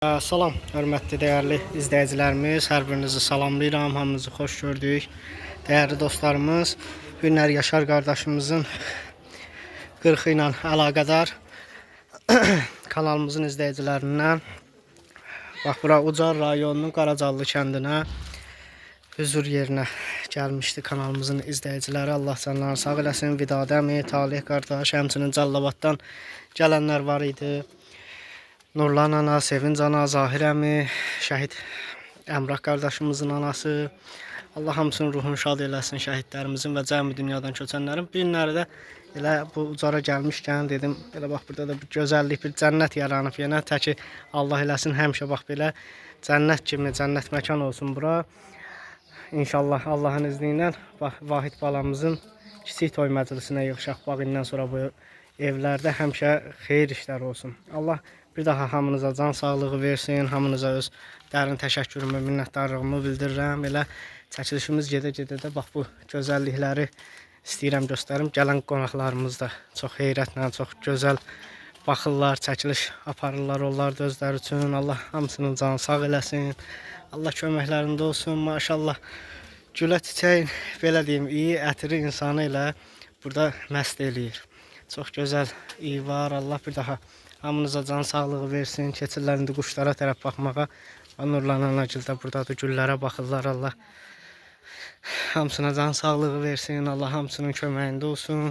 Salam, hörmətli, dəyərli izləyicilərimiz, hər birinizi salamlayıram, hamınızı xoş gördük. Dəyərli dostlarımız, Günlər Yaşar qardaşımızın 40 ilə əlaqədar kanalımızın izləyicilərindən, bax, bura Ucar rayonunun Qaracallı kəndinə, hüzur yerinə gəlmişdi kanalımızın izləyiciləri. Allah canlarını sağ eləsin. Vidad əmi, Talih qardaş, həmçinin Cəllabaddan gələnlər var idi. Nurlan ana, Sevinc ana, Zahir əmi, şəhid Əmrah qardaşımızın anası. Allah hamısının ruhunu şad eləsin, şəhidlərimizin və cəmi dünyadan köçənlərin. Bu günləri də elə bu Ucara gəlmişkən dedim, elə bax burada da bir gözəllik, bir cənnət yaranıb yenə. Təki Allah eləsin həmişə bax belə cənnət kimi, cənnət məkan olsun bura. İnşallah Allahın izni ilə bax Vahid balamızın kiçik toy məclisinə yığışaq. Bax indən sonra bu evlərdə həmişə xeyir işlər olsun. Allah bir daha hamınıza can sağlığı versin, hamınıza öz dərin təşəkkürümü, minnətdarlığımı bildirirəm. Elə çəkilişimiz gedə-gedə də bax bu gözəllikləri istəyirəm göstərim. Gələn qonaqlarımız da çox heyrətlə, çox gözəl baxırlar, çəkiliş aparırlar onlar da özləri üçün. Allah hamısının canı sağ eləsin. Allah köməklərində olsun. Maşallah gülə çiçəyin, belə deyim, iyi ətiri insanı ilə burada məst eləyir. Çox gözəl iyi var. Allah bir daha hamınıza can sağlığı versin. Keçirlər indi quşlara tərəf baxmağa. Nurlan anacıl da buradadır, güllərə baxırlar. Allah hamısına can sağlığı versin. Allah hamısının köməyində olsun.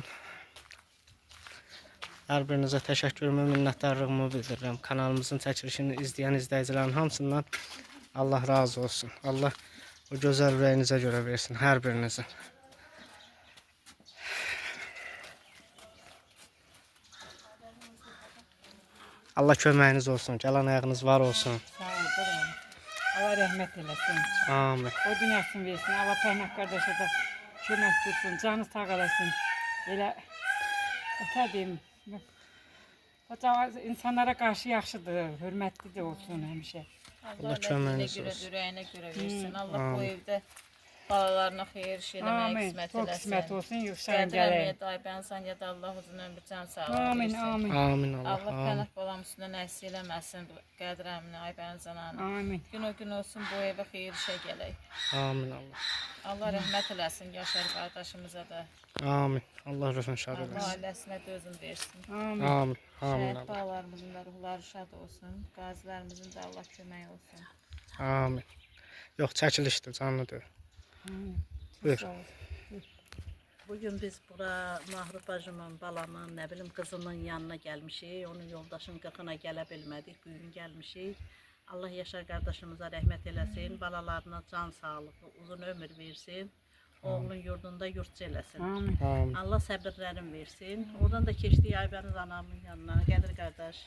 Hər birinizə təşəkkürümü, minnətdarlığımı bildirirəm. Kanalımızın çəkilişini izləyən izləyicilərin hamısından Allah razı olsun. Allah o gözəl ürəyinizə görə versin hər birinizin. Allah köməyiniz olsun, gələn ayağınız var olsun. Sağ ol, qırım. Allah rəhmət eləsin. Amin. O dünyasını versin. Allah Pəhmək qardaşa da kömək tutsun, canı sağ eləsin. Elə, ötər deyim, insanlara qarşı yaxşıdır, hörmətli də olsun həmişə. Allah köməyiniz olsun. Ürəyinə görə versin. Allah bu evdə balalarına xeyir iş eləmək qismət eləsin. Çok qismət olsun, yüksəlin gələk. gələk. Dayıbən sən ya da Allah uzun ömrü can sağlığı Amin, versin. amin. Amin Allah. Allah Pənah balam üstündən əks eləməsin Qədir əmini, Aybənin zananı. Amin. Gün o gün olsun bu evə xeyir işə gələk. Amin Allah. Allah rəhmət eləsin Yaşar qardaşımıza da. Amin. Allah ruhunu şad Allah eləsin. ailəsinə dözüm versin. Amin. Amin. Amin Şəhid Allah. bağlarımızın da ruhları şad olsun. Qazilərimizin də Allah kömək olsun. Amin. Yox, çəkilişdir, canlıdır. Buyur. Bugün biz bura Mahru bacımın, balamın, nə bilim qızının yanına gəlmişik. Onun yoldaşının 40-ına gələ bilmədik, bu gün gəlmişik. Allah Yaşar qardaşımıza rəhmət eləsin, balalarına can sağlığı, uzun ömür versin. Oğlun yurdunda yurtçı eləsin. Amin. Amin. Allah səbirlərin versin. Oradan da keçdik Aybəniz anamın yanına, Qədir qardaş.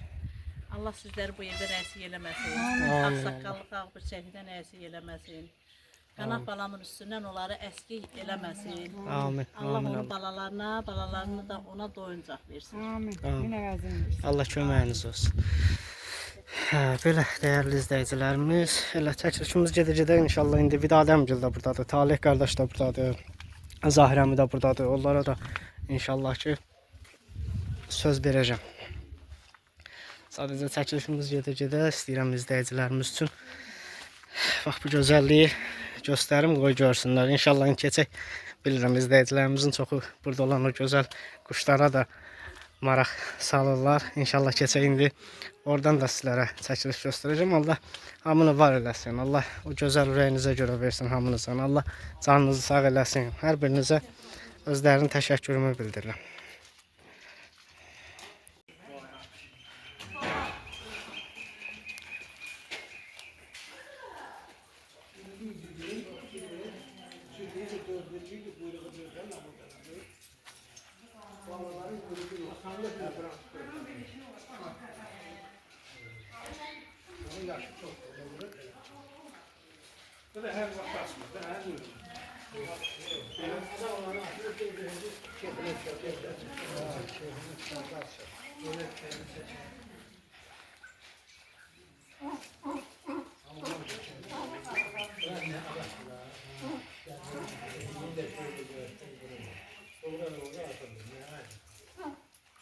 Allah sizləri bu evdən əksik eləməsin. Ağsaqqallıq, ağbırçəkdən əksik eləməsin. Qanaq balamın üstündən onları əskik eləməsin. Amin. Allah Amin. onun balalarını da ona doyuncaq versin. Amin. Amin. Yine versin. Allah köməyiniz olsun. Belə dəyərli izləyicilərimiz, elə çəkilişimiz gedə-gedə inşallah indi Vidad əmgil də buradadır, Talih qardaş da buradadır, Zahir əmi də buradadır. Onlara da inşallah ki söz verəcəm. Sadəcə çəkilişimiz gedə-gedə istəyirəm izləyicilərimiz üçün bax bu gözəlliyi göstərim, qoy görsünlər. İnşallah keçək. Bilirəm izləyicilərimizin çoxu burada olan o gözəl quşlara da maraq salırlar. İnşallah keçək indi. Oradan da sizlərə çəkiliş göstərəcəm. Allah hamını var eləsin. Allah o gözəl ürəyinizə görə versin hamınızdan. Allah canınızı sağ eləsin. Hər birinizə özlərinin təşəkkürümü bildirirəm.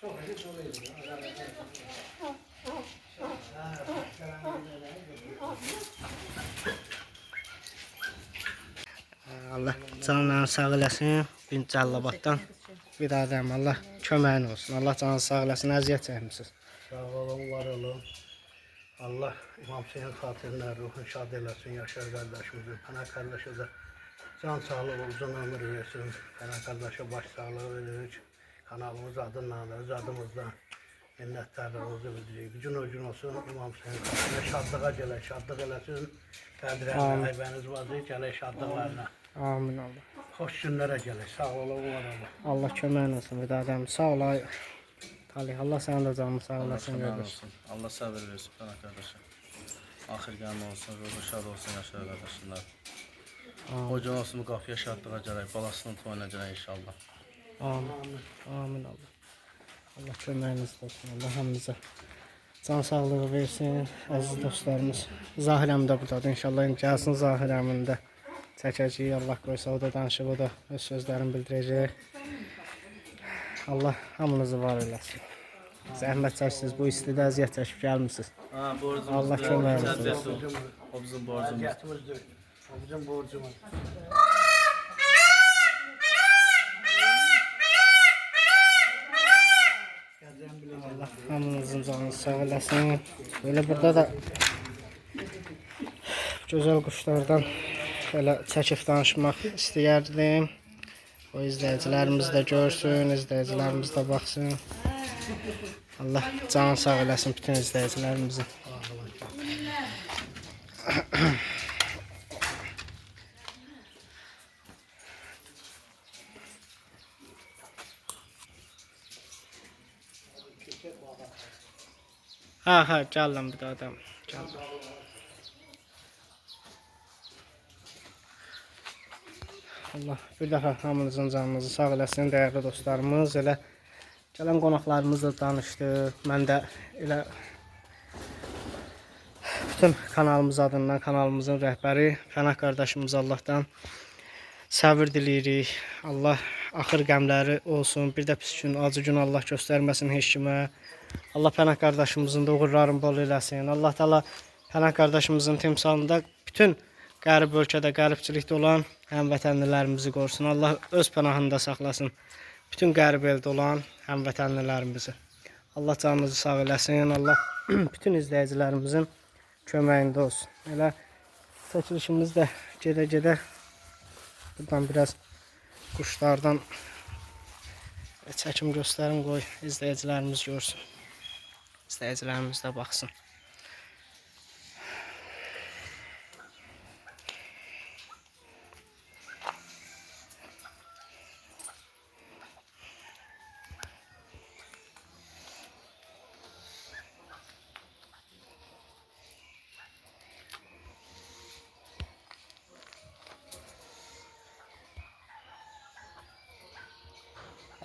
Çok Allah canına sağ eləsin. Bin Cəllabaddan bir adam Allah köməyin olsun. Allah canınızı sağ eləsin. Əziyyət çəkmisiniz. Sağ olun, var olun. Allah İmam Hüseyin xatirinə ruhunu şad eləsin, Yaşar qardaşımızı. Pənah qardaşa da can sağlığı, uzun ömür versin. Pənah qardaşa baş sağlığı veririk. Kanalımız adınla, öz adımızla minnətdarlığımızı bildiririk. Gücün ucun olsun, İmam Hüseyin xatirinə şadlığa gələk, şadlıq eləsin. Qədirəndə aybəniz vardı, gələk şadlıqlarına. Amin Allah. Xoş günlərə gələk, sağ olun, var olun. Allah köməyin olsun bir adam. Sağ ol ay. Talih Allah sənin də canını sağ eləsin qardaş. Allah sabır versin bana kardeşim. Ahir gəlmə olsun, ruhu şad olsun Yaşar qardaşlar. Hocan olsun, bu qapıya şadlığa gələk, balasının toyuna gələk inşallah. Amin. Amin Allah. Allah köməyiniz olsun. Allah hamımıza can sağlığı versin. Əziz dostlarımız. Zahir əmi də buradadır. İnşallah gəlsin Zahir əmini də çəkəcəyik. Allah qoysa o da danışıb, o da öz sözlərini bildirəcək. Allah hamınızı var eləsin. Zəhmət çəksiniz, bu istidə əziyyət çəkib gəlmişsiniz. Borcumuz Allah köməyiniz olsun. O bizim borcumuz. Əziyyətimizdir, o bizim borcumuz. Allah hamınızın canını sağ eləsin. Böyle burada da gözəl quşlardan belə çəkib danışmaq istəyərdim. O izləyicilərimiz də görsün, izləyicilərimiz də baxsın. Allah canını sağ eləsin bütün izləyicilərimizin. Ha, gəldim bir də adam. Gəldim. Allah bir dəfə hamınızın canınızı sağ eləsin, dəyərli dostlarımız. Elə gələn qonaqlarımızla danışdı. Mən də elə bütün kanalımız adından, kanalımızın rəhbəri Pənah qardaşımız Allahdan səbir diləyirik. Allah axır qəmləri olsun. Bir də pis gün, acı gün Allah göstərməsin heç kimə. Allah Pənah qardaşımızın da uğurlarını bol eləsin. Allah Taala Pənah qardaşımızın timsalında bütün qərib ölkədə qəribçilikdə olan həmvətənlilərimizi qorusun. Allah öz pənahında saxlasın. Bütün qərib eldə olan həmvətənlilərimizi. Allah canınızı sağ eləsin. Allah bütün izləyicilərimizin köməyində olsun. Elə çəkilişimiz də gedə-gedə buradan biraz quşlardan çəkim göstərim, qoy izləyicilərimiz görsün. İzləyicilərimiz də baxsın.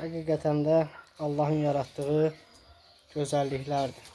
Həqiqətən də Allahın yaratdığı gözəlliklərdir.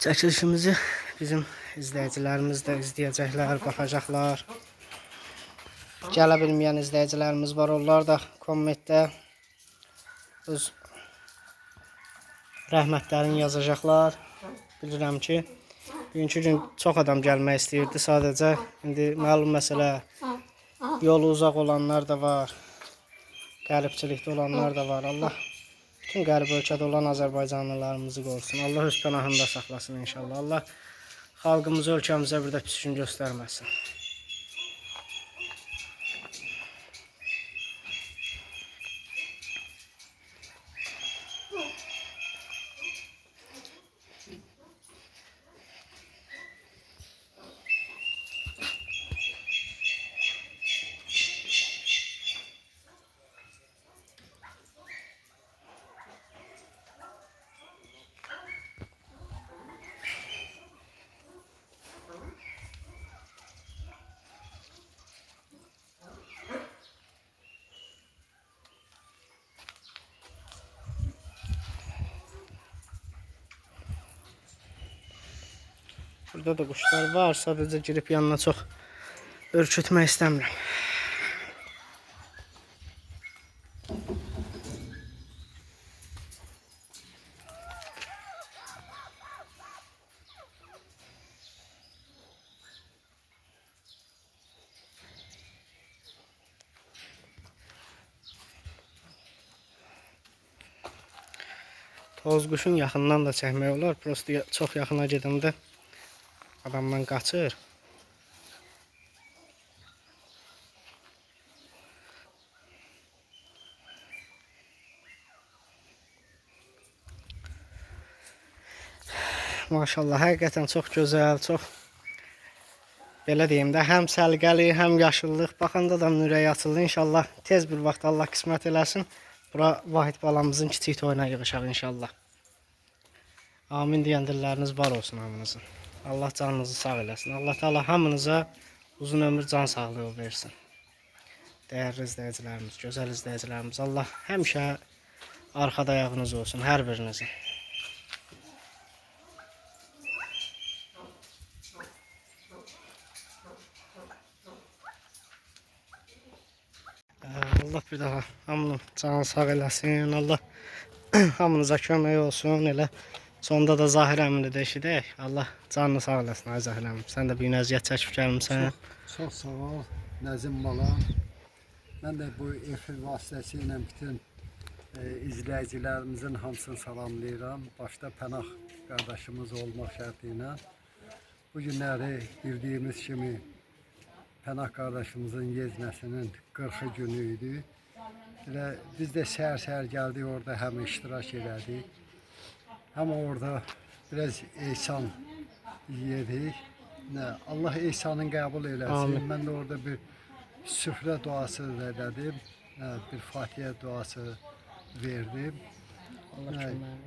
Çəkilişimizi bizim izləyicilərimiz də izləyəcəklər, baxacaqlar. Gələ bilməyən izləyicilərimiz var, onlar da kommentdə öz rəhmətlərini yazacaqlar. Bilirəm ki, bugünkü gün çox adam gəlmək istəyirdi, sadəcə indi məlum məsələ, yolu uzaq olanlar da var, qəribçilikdə olanlar da var. Allah bütün qərib ölkədə olan Azərbaycanlılarımızı qorusun. Allah öz pənahında saxlasın inşallah. Allah xalqımızı, ölkəmizə bir də pis gün göstərməsin. Burada da quşlar var. Sadəcə girib yanına çox ürkütmək istəmirəm. Toz quşun yaxından da çəkmək olar. Prosta çox yaxına gedəndə adamdan qaçır. Maşallah, həqiqətən çox gözəl, çox belə deyim də, həm səliqəli, həm yaşıllıq. Baxanda da ürəyi açıldı. İnşallah tez bir vaxt Allah qismət eləsin. Bura Vahid balamızın kiçik toyuna yığışaq inşallah. Amin deyən dilləriniz var olsun hamınızın. Allah canınızı sağ eləsin. Allah Teala hamınıza uzun ömür, can sağlığı versin. Dəyərli izləyicilərimiz, gözəl izləyicilərimiz, Allah həmişə arxada ayağınız olsun hər birinizin. Allah bir daha hamının canı sağ eləsin. Allah hamınıza kömək olsun. Elə sonda da Zahir əmini də eşidək. Allah canını sağ eləsin ay Zahir əmim. Sən də bir gün əziyyət çəkib gəlmisən. Çox sağ ol Nəzim balam. Mən də bu efir vasitəsilə bütün izləyicilərimizin hamısını salamlayıram. Başda Pənah qardaşımız olmaq şərti ilə. Bu günləri bildiyimiz kimi Pənah qardaşımızın yeznəsinin 40 günü idi. Elə biz də səhər-səhər gəldik, orada həm iştirak elədik. Həm orada biraz ehsan yedik. Allah ehsanın qəbul eləsin. Amin. Mən də orada bir süfrə duası elədim. Bir Fatihə duası verdim.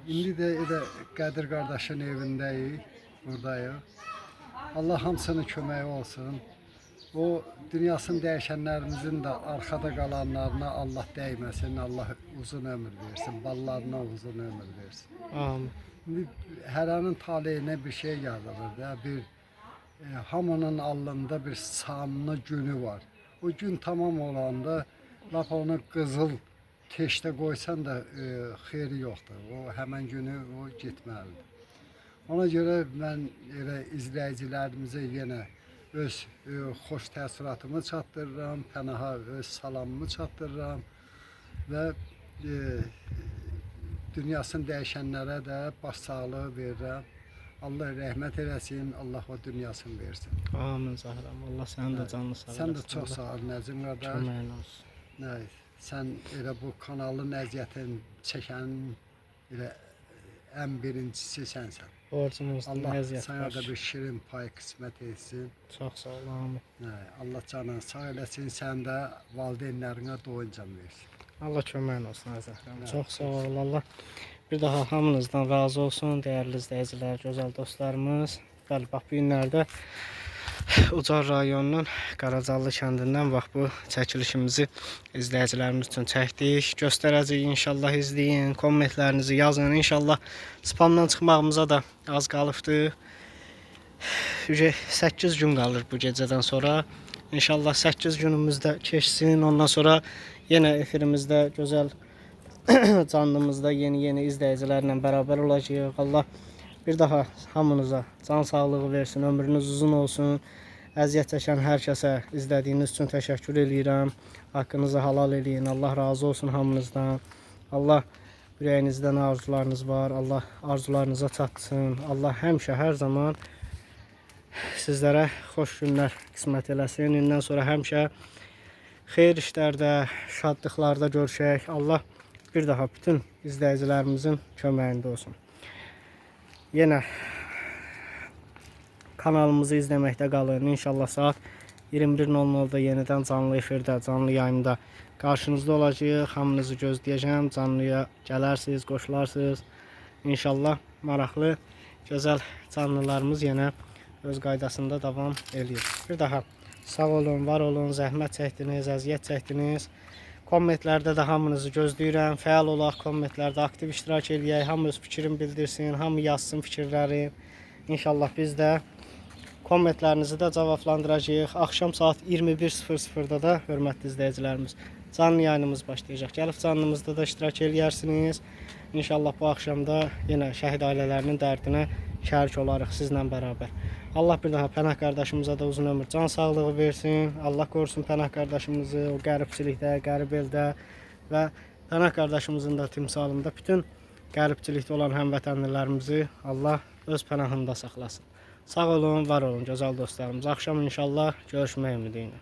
İndi də elə Qədir qardaşın evindəyik, buradayıq. Allah hamısının köməyi olsun. O dünyasını dəyişənlərimizin də arxada qalanlarına Allah dəyməsin, Allah uzun ömür versin, ballarına uzun ömür versin. Amin. İndi hərənin taleyinə bir şey yazılır da, bir hamının alnında bir samlı günü var. O gün tamam olanda lap onu qızıl teşdə qoysan da xeyri yoxdur. O həmən günü o getməlidir. Ona görə mən elə izləyicilərimizə yenə öz xoş təəssüratımı çatdırıram, Pənaha öz salamımı çatdırıram və dünyasını dəyişənlərə də başsağlığı verirəm. Allah rəhmət eləsin, Allah o dünyasını versin. Amin Zahram. Allah sənin də canını sağ eləsin. Sən də çox sağ ol Nəzim qardaş. Köməyin olsun. Sən elə bu kanalın əziyyətini çəkənin elə ən birincisi sənsən. Borcumuzda Allah əziyyət sana var. da bir şirin pay qismət etsin. Çox sağ ol, amin. Allah canını sağ eləsin, sən də valideynlərinə doyunca versin. Allah köməyin olsun Zahram. Çox sağ ol. Allah bir daha hamınızdan razı olsun, dəyərli izləyicilər, gözəl dostlarımız. Bəli, bax bu günlərdə Ucar rayonunun Qaracallı kəndindən bax bu çəkilişimizi izləyicilərimiz üçün çəkdik. Göstərəcəyik, inşallah izləyin, kommentlərinizi yazın. İnşallah spamdan çıxmağımıza da az qalıbdı. 8 gün qalır bu gecədən sonra. İnşallah 8 günümüz də keçsin. Ondan sonra yenə efirimizdə gözəl canlımızda yeni izləyicilərlə bərabər olacağıq. Allah bir daha hamınıza can sağlığı versin, ömrünüz uzun olsun. Əziyyət çəkən hər kəsə izlədiyiniz üçün təşəkkür edirəm. Haqqınızı halal eləyin. Allah razı olsun hamınızdan. Allah ürəyinizdə nə arzularınız var, Allah arzularınıza çatsın. Allah həmişə, hər zaman sizlərə xoş günlər qismət eləsin. İndən sonra həmişə xeyir işlərdə, şadlıqlarda görüşək. Allah bir daha bütün izləyicilərimizin köməyində olsun. Yenə kanalımızı izləməkdə qalın. İnşallah saat 21:00-da yenidən canlı efirdə, canlı yayımda qarşınızda olacağıq. Hamınızı gözləyəcəm. Canlıya gələrsiniz, qoşularsınız. İnşallah maraqlı, gözəl canlılarımız yenə öz qaydasında davam edir. Bir daha sağ olun, var olun, zəhmət çəkdiniz, əziyyət çəkdiniz. Kommentlərdə də hamınızı gözləyirəm. Fəal olaq, kommentlərdə aktiv iştirak eləyək. Hamı öz fikrini bildirsin, hamı yazsın fikirləri. İnşallah biz də kommentlərinizi də cavablandıracağıq. Axşam saat 21:00-da da hörmətli izləyicilərimiz canlı yayınımız başlayacaq. Gəlib canlımızda da iştirak edərsiniz. İnşallah bu axşam da yenə şəhid ailələrinin dərdinə şərik olarıq sizlə bərabər. Allah bir daha Pənah qardaşımıza da uzun ömür, can sağlığı versin. Allah qorusun Pənah qardaşımızı o qəribçilikdə, qərib eldə və Pənah qardaşımızın da timsalında bütün qəribçilikdə olan həmvətənlilərimizi Allah öz pənahında saxlasın. Sağ olun, var olun gözəl dostlarımız. Axşam inşallah görüşmək ümidi ilə.